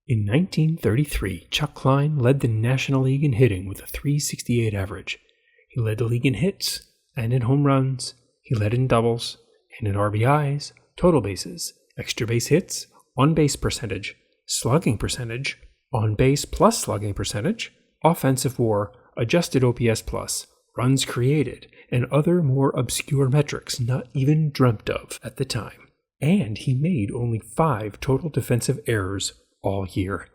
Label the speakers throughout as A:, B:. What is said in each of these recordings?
A: In 1933, Chuck Klein led the National League in hitting with a .368 average. He led the league in hits and in home runs. He led in doubles and in RBIs, total bases, extra base hits, on-base percentage, slugging percentage, on-base plus slugging percentage, offensive WAR, adjusted OPS plus, runs created, and other more obscure metrics not even dreamt of at the time. And he made only 5 total defensive errors all year.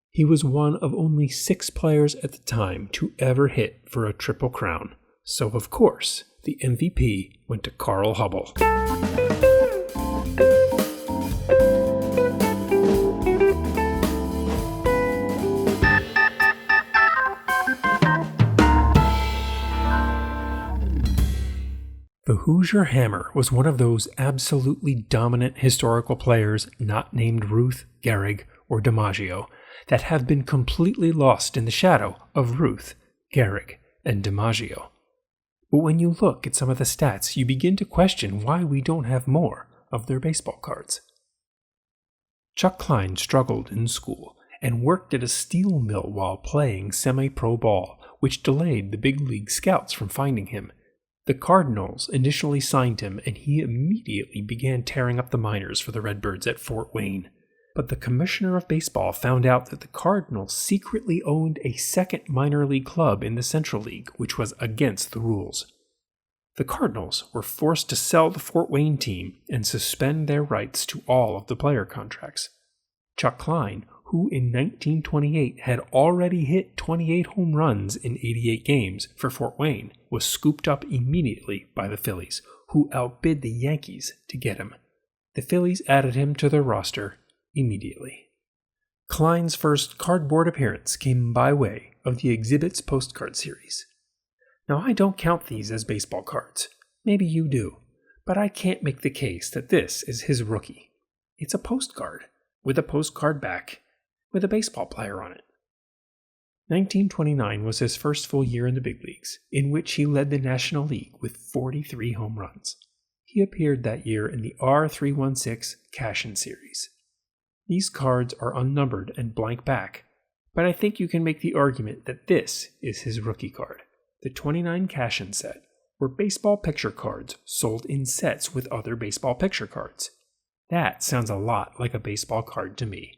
A: He was one of only 6 players at the time to ever hit for a Triple Crown. So of course, the MVP went to Carl Hubbell. The Hoosier Hammer was one of those absolutely dominant historical players not named Ruth, Gehrig, or DiMaggio that have been completely lost in the shadow of Ruth, Gehrig, and DiMaggio. But when you look at some of the stats, you begin to question why we don't have more of their baseball cards. Chuck Klein struggled in school and worked at a steel mill while playing semi-pro ball, which delayed the big league scouts from finding him. The Cardinals initially signed him, and he immediately began tearing up the minors for the Redbirds at Fort Wayne. But the commissioner of baseball found out that the Cardinals secretly owned a second minor league club in the Central League, which was against the rules. The Cardinals were forced to sell the Fort Wayne team and suspend their rights to all of the player contracts. Chuck Klein, who in 1928 had already hit 28 home runs in 88 games for Fort Wayne, was scooped up immediately by the Phillies, who outbid the Yankees to get him. The Phillies added him to their roster immediately. Klein's first cardboard appearance came by way of the Exhibits postcard series. Now, I don't count these as baseball cards. Maybe you do. But I can't make the case that this is his rookie. It's a postcard, with a postcard back, with a baseball player on it. 1929 was his first full year in the big leagues, in which he led the National League with 43 home runs. He appeared that year in the R316 Cash-In series. These cards are unnumbered and blank back, but I think you can make the argument that this is his rookie card. The 29 Cash-In set were baseball picture cards sold in sets with other baseball picture cards. That sounds a lot like a baseball card to me.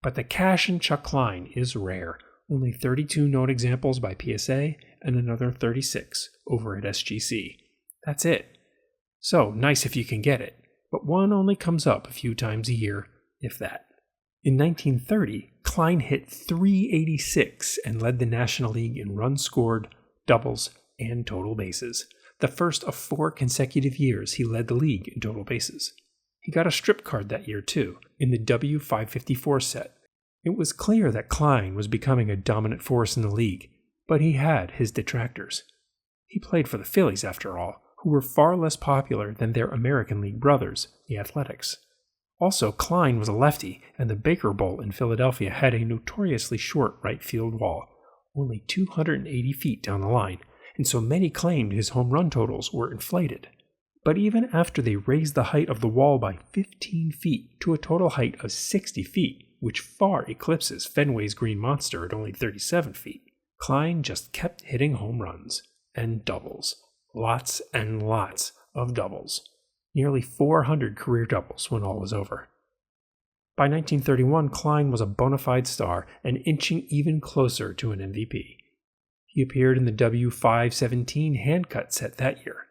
A: But the Cash-In Chuck Klein is rare. Only 32 known examples by PSA and another 36 over at SGC. That's it. So, nice if you can get it, but one only comes up a few times a year, if that. In 1930, Klein hit .386 and led the National League in runs scored, doubles, and total bases. The first of 4 consecutive years he led the league in total bases. He got a strip card that year too, in the W554 set. It was clear that Klein was becoming a dominant force in the league, but he had his detractors. He played for the Phillies, after all, who were far less popular than their American League brothers, the Athletics. Also, Klein was a lefty, and the Baker Bowl in Philadelphia had a notoriously short right field wall, only 280 feet down the line, and so many claimed his home run totals were inflated. But even after they raised the height of the wall by 15 feet to a total height of 60 feet, which far eclipses Fenway's Green Monster at only 37 feet, Klein just kept hitting home runs and doubles. Lots and lots of doubles. Nearly 400 career doubles when all was over. By 1931, Klein was a bona fide star and inching even closer to an MVP. He appeared in the W517 hand-cut set that year.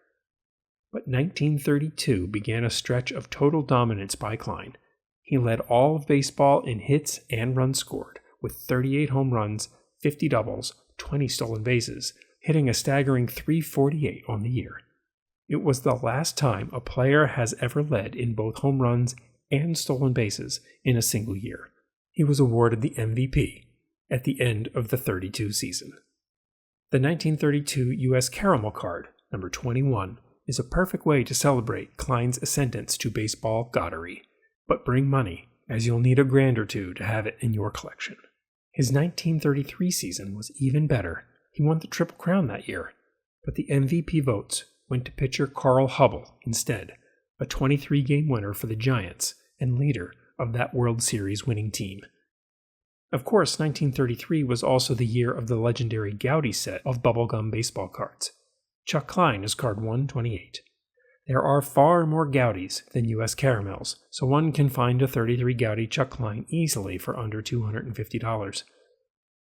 A: But 1932 began a stretch of total dominance by Klein. He led all of baseball in hits and runs scored, with 38 home runs, 50 doubles, 20 stolen bases, hitting a staggering .348 on the year. It was the last time a player has ever led in both home runs and stolen bases in a single year. He was awarded the MVP at the end of the 32 season. The 1932 U.S. Caramel card, number 21, is a perfect way to celebrate Klein's ascendance to baseball goddery. But bring money, as you'll need $1,000 or $2 to have it in your collection. His 1933 season was even better. He won the Triple Crown that year, but the MVP votes went to pitcher Carl Hubbell instead, a 23-game winner for the Giants and leader of that World Series winning team. Of course, 1933 was also the year of the legendary Gowdy set of bubblegum baseball cards. Chuck Klein is card 128. There are far more Gowdies than U.S. caramels, so one can find a 33 Gowdy Chuck Klein easily for under $250.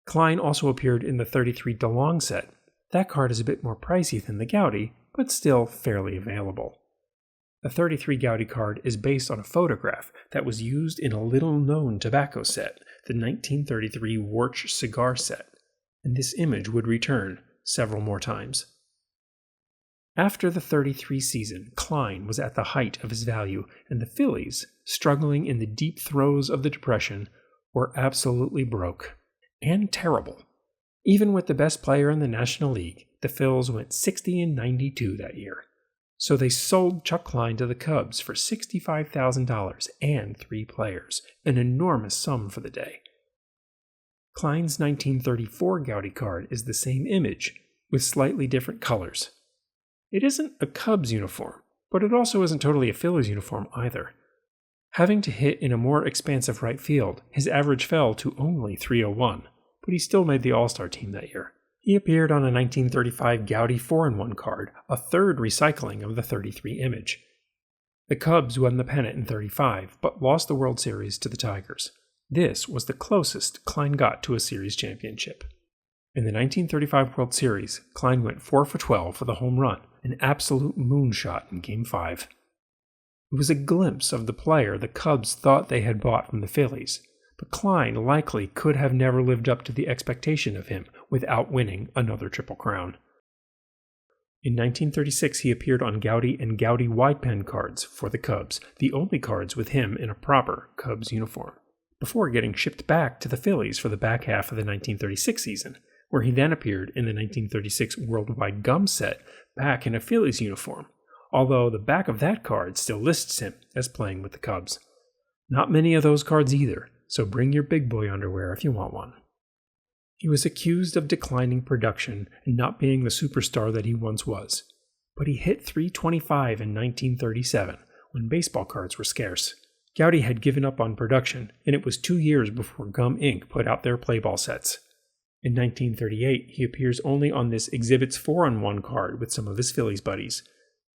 A: Klein also appeared in the 33 DeLong set. That card is a bit more pricey than the Gowdy, but still fairly available. The 33 Gowdy card is based on a photograph that was used in a little-known tobacco set, the 1933 Warch cigar set, and this image would return several more times. After the 33 season, Klein was at the height of his value, and the Phillies, struggling in the deep throes of the Depression, were absolutely broke. And terrible. Even with the best player in the National League, the Phils went 60-92 that year. So they sold Chuck Klein to the Cubs for $65,000 and 3 players, an enormous sum for the day. Klein's 1934 Gowdy card is the same image, with slightly different colors. It isn't a Cubs uniform, but it also isn't totally a Phillies uniform either. Having to hit in a more expansive right field, his average fell to only .301, but he still made the All-Star team that year. He appeared on a 1935 Gowdy 4-in-1 card, a third recycling of the 33 image. The Cubs won the pennant in '35, but lost the World Series to the Tigers. This was the closest Klein got to a series championship. In the 1935 World Series, Klein went 4 for 12 with a home run, an absolute moonshot in Game 5. It was a glimpse of the player the Cubs thought they had bought from the Phillies, but Klein likely could have never lived up to the expectation of him without winning another Triple Crown. In 1936, he appeared on Gowdy and Gowdy wide pen cards for the Cubs, the only cards with him in a proper Cubs uniform, before getting shipped back to the Phillies for the back half of the 1936 season, where he then appeared in the 1936 Worldwide Gum set back in a Phillies uniform, although the back of that card still lists him as playing with the Cubs. Not many of those cards either, so bring your big boy underwear if you want one. He was accused of declining production and not being the superstar that he once was, but he hit .325 in 1937 when baseball cards were scarce. Gowdy had given up on production, and it was 2 years before Gum Inc. put out their playball sets. In 1938, he appears only on this Exhibits 4-in-1 card with some of his Phillies buddies,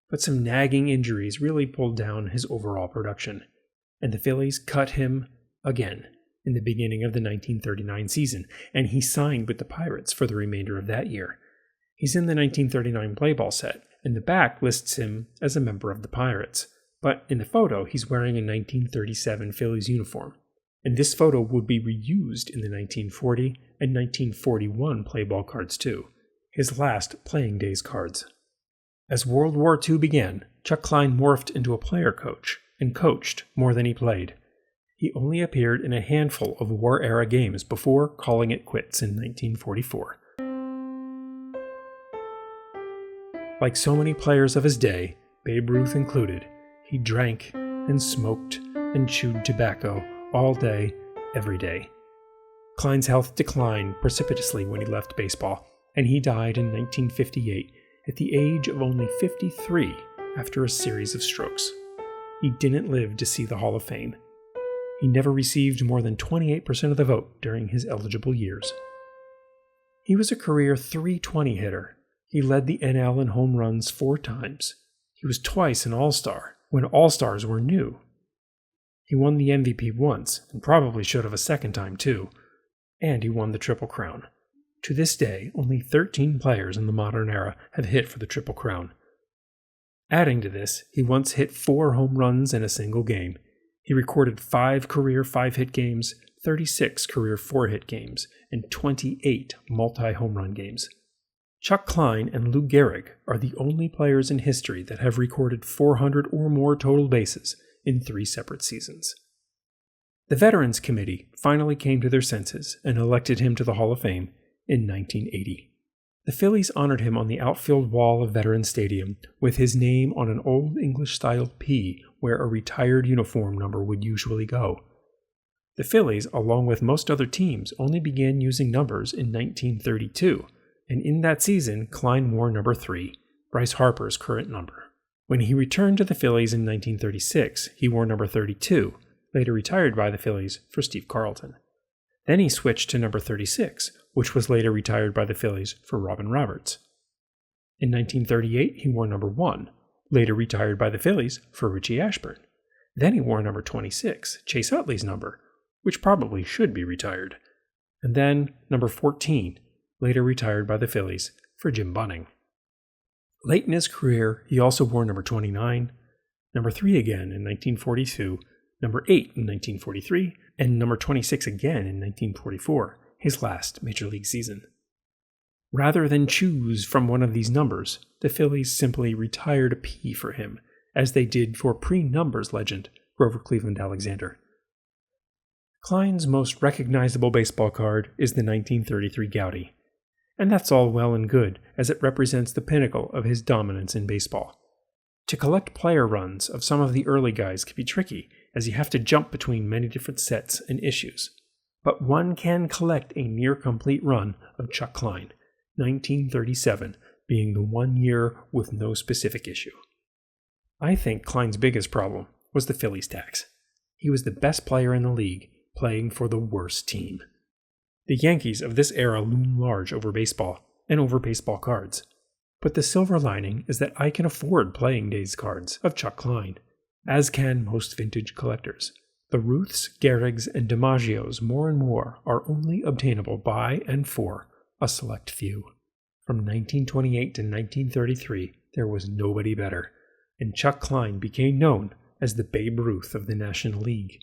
A: but some nagging injuries really pulled down his overall production, and the Phillies cut him again in the beginning of the 1939 season, and he signed with the Pirates for the remainder of that year. He's in the 1939 playball set, and the back lists him as a member of the Pirates, but in the photo he's wearing a 1937 Phillies uniform. And this photo would be reused in the 1940 and 1941 playball cards too, his last playing days cards. As World War II began, Chuck Klein morphed into a player coach and coached more than he played. He only appeared in a handful of war-era games before calling it quits in 1944. Like so many players of his day, Babe Ruth included, he drank and smoked and chewed tobacco all day, every day. Klein's health declined precipitously when he left baseball, and he died in 1958 at the age of only 53 after a series of strokes. He didn't live to see the Hall of Fame. He never received more than 28% of the vote during his eligible years. He was a career .320 hitter. He led the NL in home runs 4 times. He was twice an All-Star, when All-Stars were new. He won the MVP once, and probably should have a second time too, and he won the Triple Crown. To this day, only 13 players in the modern era have hit for the Triple Crown. Adding to this, he once hit 4 home runs in a single game. He recorded 5 career 5-hit games, 36 career 4-hit games, and 28 multi-home run games. Chuck Klein and Lou Gehrig are the only players in history that have recorded 400 or more total bases in 3 separate seasons. The Veterans Committee finally came to their senses and elected him to the Hall of Fame in 1980. The Phillies honored him on the outfield wall of Veterans Stadium with his name on an Old English-style P where a retired uniform number would usually go. The Phillies, along with most other teams, only began using numbers in 1932, and in that season, Klein wore number 3, Bryce Harper's current number. When he returned to the Phillies in 1936, he wore number 32, later retired by the Phillies for Steve Carlton. Then he switched to number 36, which was later retired by the Phillies for Robin Roberts. In 1938, he wore number 1, later retired by the Phillies for Richie Ashburn. Then he wore number 26, Chase Utley's number, which probably should be retired. And then number 14, later retired by the Phillies for Jim Bunning. Late in his career, he also wore number 29, number 3 again in 1942, number 8 in 1943, and number 26 again in 1944, his last Major League season. Rather than choose from one of these numbers, the Phillies simply retired a P for him, as they did for pre-numbers legend Grover Cleveland Alexander. Klein's most recognizable baseball card is the 1933 Gowdy, and that's all well and good, as it represents the pinnacle of his dominance in baseball. To collect player runs of some of the early guys can be tricky, as you have to jump between many different sets and issues. But one can collect a near-complete run of Chuck Klein, 1937 being the 1 year with no specific issue. I think Klein's biggest problem was the Phillies tax. He was the best player in the league, playing for the worst team. The Yankees of this era loom large over baseball and over baseball cards. But the silver lining is that I can afford playing days cards of Chuck Klein, as can most vintage collectors. The Ruths, Gehrigs, and DiMaggios more and more are only obtainable by and for a select few. From 1928 to 1933, there was nobody better, and Chuck Klein became known as the Babe Ruth of the National League.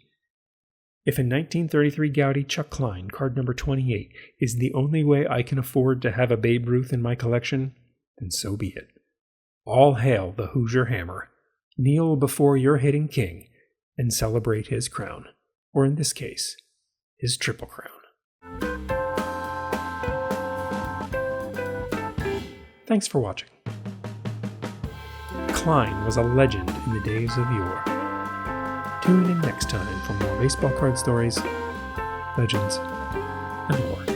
A: If a 1933 Gowdy Chuck Klein, card number 28, is the only way I can afford to have a Babe Ruth in my collection, then so be it. All hail the Hoosier Hammer. Kneel before your hitting king and celebrate his crown, or in this case, his Triple Crown. Thanks for watching. Klein was a legend in the days of yore. Tune in next time for more baseball card stories, legends, and more.